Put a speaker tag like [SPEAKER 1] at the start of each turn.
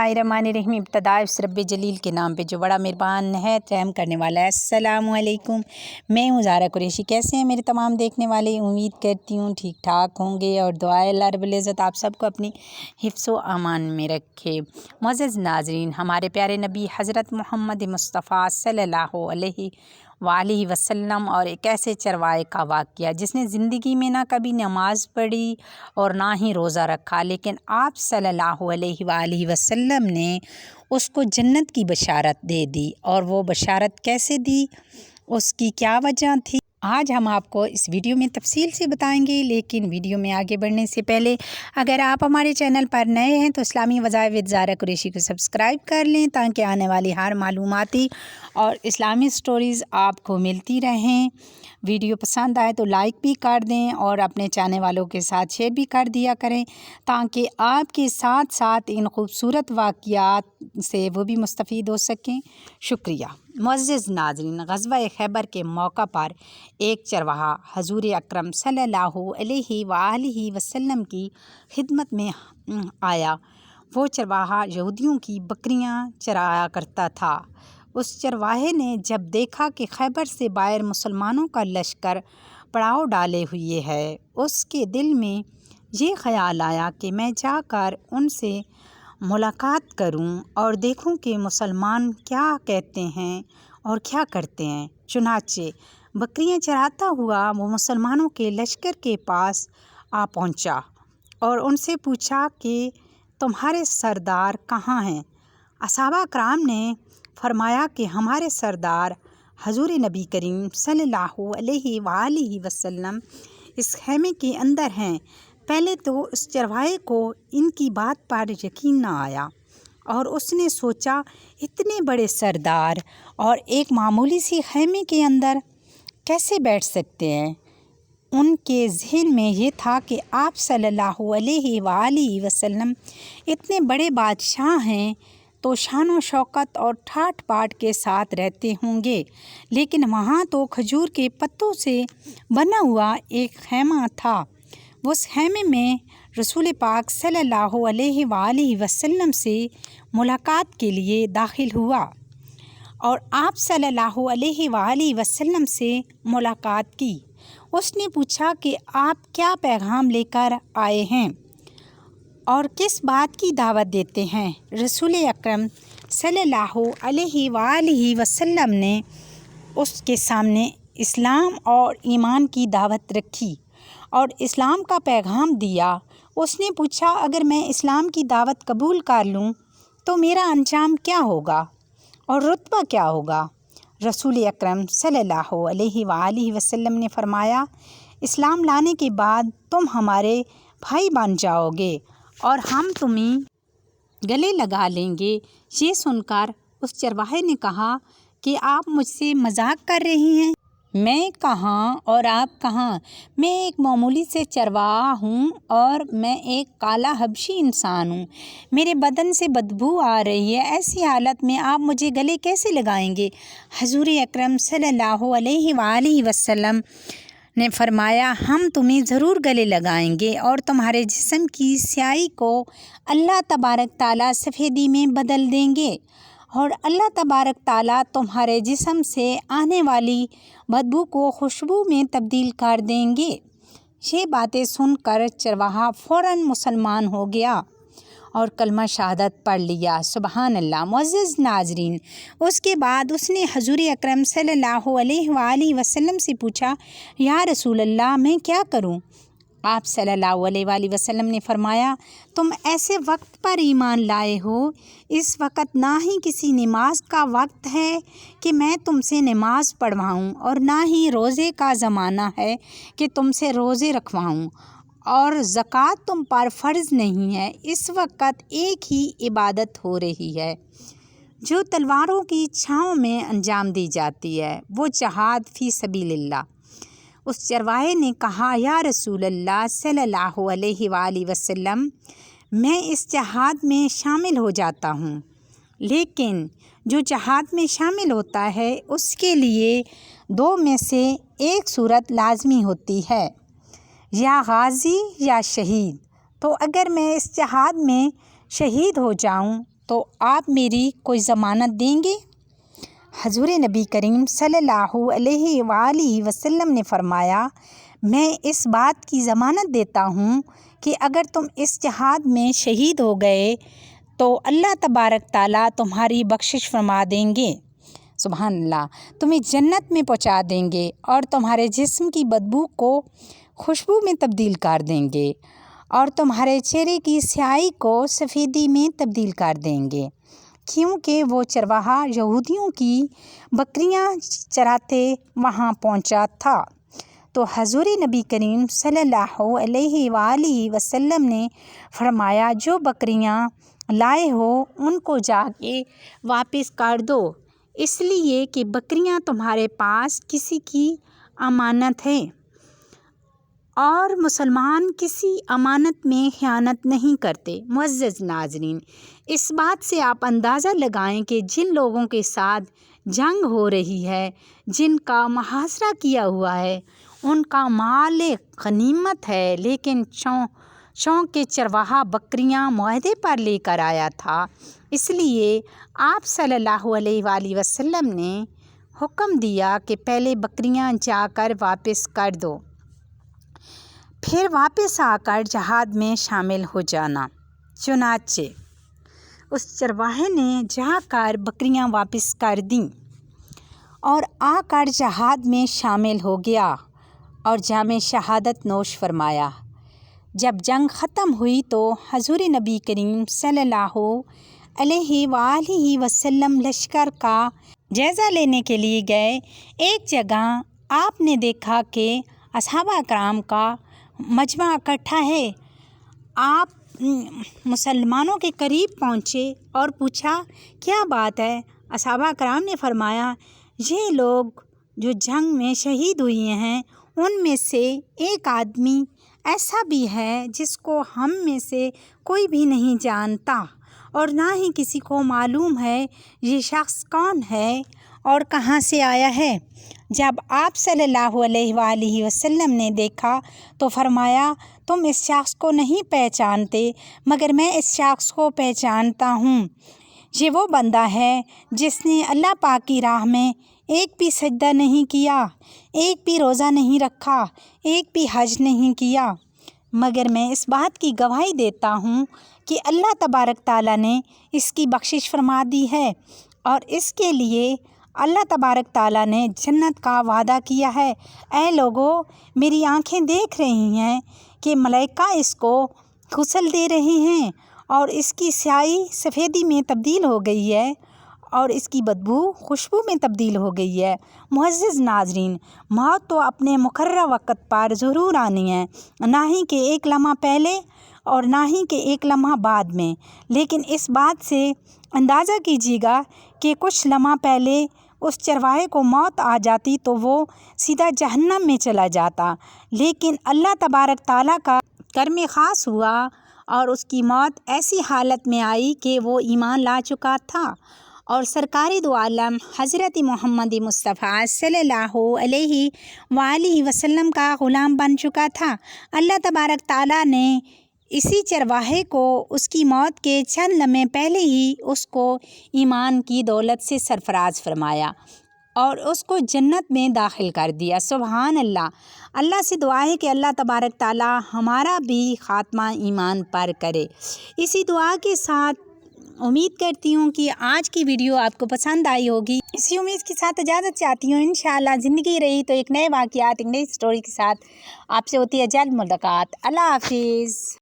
[SPEAKER 1] बिस्मिल्लाहिर्रहमानिर्रहीम। इब्तिदा इस रब्बे जलील के नाम पे जो बड़ा मेहरबान नहायत रहम करने वाला है। अस्सलामु अलैकुम। मैं हूँ ज़ारा कुरैशी। कैसे हैं मेरे तमाम देखने वाले? उम्मीद करती हूँ ठीक ठाक होंगे और दुआ है अल्लाह रब्बुल इज़्ज़त आप सबको अपनी हिफ्ज़ व अमान में रखे। मुअज़्ज़ज़ नाज़रीन, हमारे प्यारे नबी हज़रत मोहम्मद मुस्तफ़ा सल्लल्लाहु अलैहि वसल्लम और एक ऐसे चरवाहे का वाक़या जिसने ज़िंदगी में ना कभी नमाज़ पढ़ी और ना ही रोज़ा रखा, लेकिन आप सल्लल्लाहु अलैहि वसल्लम ने उसको जन्नत की बशारत दे दी। और वो बशारत कैसे दी, उसकी क्या वजह थी, आज हम आपको इस वीडियो में तफसील से बताएंगे। लेकिन वीडियो में आगे बढ़ने से पहले अगर आप हमारे चैनल पर नए हैं तो इस्लामी वज़ाइफ विद ज़ारा कुरैशी को सब्सक्राइब कर लें ताकि आने वाली हर मालूमाती और इस्लामी स्टोरीज़ आपको मिलती रहें। वीडियो पसंद आए तो लाइक भी कर दें और अपने चाहने वालों के साथ शेयर भी कर दिया करें ताकि आपके साथ साथ इन खूबसूरत वाक़यात से वो भी मुस्तफ़ीद हो सकें। शुक्रिया। मुअज़्ज़ज़ नाज़रीन, ग़ज़वा खैबर के मौका पर एक चरवाहा हज़ूर अकरम सल्लल्लाहु अलैहि वसल्लम की खिदमत में आया। वो चरवाहा यहूदियों की बकरियां चराया करता था। उस चरवाहे ने जब देखा कि खैबर से बाहर मुसलमानों का लश्कर पड़ाव डाले हुए है, उसके दिल में ये ख़याल आया कि मैं जाकर उनसे मुलाकात करूं और देखूं कि मुसलमान क्या कहते हैं और क्या करते हैं। चुनाचे बकरियां चराता हुआ वो मुसलमानों के लश्कर के पास आ पहुंचा और उनसे पूछा कि तुम्हारे सरदार कहाँ हैं। असहाबा कराम ने फरमाया कि हमारे सरदार हजूर नबी करीम सल्लल्लाहु अलैहि वसल्लम इस खैमे के अंदर हैं। पहले तो उस चरवाहे को इनकी बात पर यकीन न आया और उसने सोचा इतने बड़े सरदार और एक मामूली सी खैमे के अंदर कैसे बैठ सकते हैं। उनके ज़हन में ये था कि आप सल्लल्लाहु अलैहि वसल्लम इतने बड़े बादशाह हैं तो शान व शौकत और ठाट बाट के साथ रहते होंगे, लेकिन वहाँ तो खजूर के पत्तों से बना हुआ एक खैमा था। उस खैमे में रसूल पाक सल्लल्लाहु अलैहि वसल्लम से मुलाकात के लिए दाखिल हुआ और आप सल्लल्लाहु अलैहि वसल्लम से मुलाकात की। उसने पूछा कि आप क्या पैगाम लेकर आए हैं और किस बात की दावत देते हैं। रसूल अकरम सल्लल्लाहु अलैहि वसल्लम ने उसके सामने इस्लाम और ईमान की दावत रखी और इस्लाम का पैगाम दिया। उसने पूछा अगर मैं इस्लाम की दावत कबूल कर लूँ तो मेरा अंजाम क्या होगा और रुतबा क्या होगा। रसूल अकरम सल्लल्लाहु अलैहि वसल्लम ने फरमाया इस्लाम लाने के बाद तुम हमारे भाई बन जाओगे और हम तुम्हें गले लगा लेंगे। ये सुनकर उस चरवाहे ने कहा कि आप मुझसे मजाक कर रही हैं। मैं कहाँ और आप कहाँ। मैं एक मामूली से चरवाहा हूँ और मैं एक काला हबशी इंसान हूँ। मेरे बदन से बदबू आ रही है। ऐसी हालत में आप मुझे गले कैसे लगाएंगे। हजूर अकरम सल्लल्लाहु अलैहि वसल्लम ने फरमाया हम तुम्हें ज़रूर गले लगाएंगे और तुम्हारे जिस्म की स्याही को अल्लाह तबारक ताला सफ़ेदी में बदल देंगे और अल्लाह तबारक ताला तुम्हारे जिस्म से आने वाली बदबू को खुशबू में तब्दील कर देंगे। ये बातें सुनकर चरवाहा फ़ौरन मुसलमान हो गया और कलमा शहादत पढ़ लिया। सुबहान अल्लाह। मुअज़्ज़ज़ नाज़रीन, उसके बाद उसने हजूर अकरम सल्लल्लाहु अलैहि वसल्लम से पूछा या रसूल अल्लाह मैं क्या करूं। आप सल्लल्लाहु अलैहि वसल्लम ने फरमाया तुम ऐसे वक्त पर ईमान लाए हो, इस वक्त ना ही किसी नमाज का वक्त है कि मैं तुमसे नमाज पढ़वाऊँ और ना ही रोज़े का ज़माना है कि तुमसे रोज़े रखवाऊँ और ज़कात तुम पर फ़र्ज़ नहीं है। इस वक्त एक ही इबादत हो रही है जो तलवारों की छाँव में अंजाम दी जाती है, वो जहाद फ़ी सबीलिल्लाह। उस चरवाहे ने कहा या रसूल अल्लाह सल्लल्लाहु अलैहि वसल्लम मैं इस जहाद में शामिल हो जाता हूँ, लेकिन जो जहाद में शामिल होता है उसके लिए दो में से एक सूरत लाजमी होती है, या गाज़ी या शहीद। तो अगर मैं इस जहाद में शहीद हो जाऊं तो आप मेरी कोई ज़मानत देंगे? हजूर नबी करीम सल्लल्लाहु अलैहि वसल्लम ने फरमाया, मैं इस बात की ज़मानत देता हूँ कि अगर तुम इस जिहाद में शहीद हो गए तो अल्लाह तबारक ताला तुम्हारी बख्शिश फरमा देंगे। सुभान अल्लाह, तुम्हें जन्नत में पहुँचा देंगे और तुम्हारे जिस्म की बदबू को खुशबू में तब्दील कर देंगे और तुम्हारे चेहरे की स्याही को सफ़ेदी में तब्दील कर देंगे, क्योंकि वो चरवाहा यहूदियों की बकरियां चराते वहाँ पहुँचा था। तो हजूर नबी करीम सल्लल्लाहु अलैहि वसल्लम ने फरमाया, जो बकरियां लाए हो उनको जाके वापस कर दो, इसलिए कि बकरियां तुम्हारे पास किसी की अमानत है और मुसलमान किसी अमानत में ख़यानत नहीं करते। मुअज़्ज़ज़ नाज़रीन, इस बात से आप अंदाज़ा लगाएं कि जिन लोगों के साथ जंग हो रही है, जिनका मुहासरा किया हुआ है, उनका माल गनीमत है, लेकिन चौं के चरवाहा बकरियां मुआहदे पर लेकर आया था। इसलिए आप सल्लल्लाहु अलैहि वसल्लम ने हुक्म दिया कि पहले बकरियां जाकर वापस कर दो, फिर वापस आकर जहाद में शामिल हो जाना। चुनाचे उस चरवाहे ने जाकर बकरियां वापस कर दीं और आकर जहाद में शामिल हो गया और जामे शहादत नोश फरमाया। जब जंग ख़त्म हुई तो हजूर नबी करीम सल्लल्लाहु अलैहि वसल्लम लश्कर का जायज़ा लेने के लिए गए। एक जगह आपने देखा कि असहाबा कराम का मजमा इकट्ठा है। आप मुसलमानों के करीब पहुँचे और पूछा, क्या बात है? असहाबा कराम ने फरमाया, ये लोग जो जंग में शहीद हुए हैं उनमें से एक आदमी ऐसा भी है जिसको हम में से कोई भी नहीं जानता और ना ही किसी को मालूम है ये शख्स कौन है और कहाँ से आया है। जब आप सल्लल्लाहु अलैहि वसल्लम ने देखा तो फरमाया, तुम इस शख्स को नहीं पहचानते, मगर मैं इस शख्स को पहचानता हूँ। ये वो बंदा है जिसने अल्लाह पाक की राह में एक भी सजदा नहीं किया, एक भी रोज़ा नहीं रखा, एक भी हज नहीं किया, मगर मैं इस बात की गवाही देता हूँ कि अल्लाह तबारक ताला ने इसकी बख्शिश फरमा दी है और इसके लिए अल्लाह तबारक ताला ने जन्नत का वादा किया है। ऐ लोगों, मेरी आँखें देख रही हैं कि मलाइका इसको गुस्ल दे रहे हैं और इसकी स्याही सफ़ेदी में तब्दील हो गई है और इसकी बदबू खुशबू में तब्दील हो गई है। मुअज़्ज़ज़ नाज़रीन, मौत तो अपने मुकर्रर वक़्त पर ज़रूर आनी है, ना ही कि एक लम्हा पहले और ना ही कि एक लम्हा बाद में। लेकिन इस बात से अंदाज़ा कीजिएगा कि कुछ लम्हा पहले उस चरवाहे को मौत आ जाती तो वो सीधा जहन्नम में चला जाता, लेकिन अल्लाह तबारक ताला का कर्म ख़ास हुआ और उसकी मौत ऐसी हालत में आई कि वो ईमान ला चुका था और सरकारी दो आलम हज़रत मोहम्मद मुस्तफ़ा सल्लल्लाहु अलैहि वसल्लम का ग़ुलाम बन चुका था। अल्लाह तबारक ताला ने इसी चरवाहे को उसकी मौत के चंद लम्हे पहले ही उसको ईमान की दौलत से सरफराज फरमाया और उसको जन्नत में दाखिल कर दिया। सुभान अल्लाह। अल्लाह से दुआ है कि अल्लाह तबारक ताला हमारा भी ख़ात्मा ईमान पर करे। इसी दुआ के साथ उम्मीद करती हूँ कि आज की वीडियो आपको पसंद आई होगी। इसी उम्मीद के साथ इजाज़त चाहती हूँ। इंशाअल्लाह ज़िंदगी रही तो एक नए वाक़ियात, एक नई स्टोरी के साथ आपसे होती है जल्द मुलाकात। अल्लाह हाफिज़।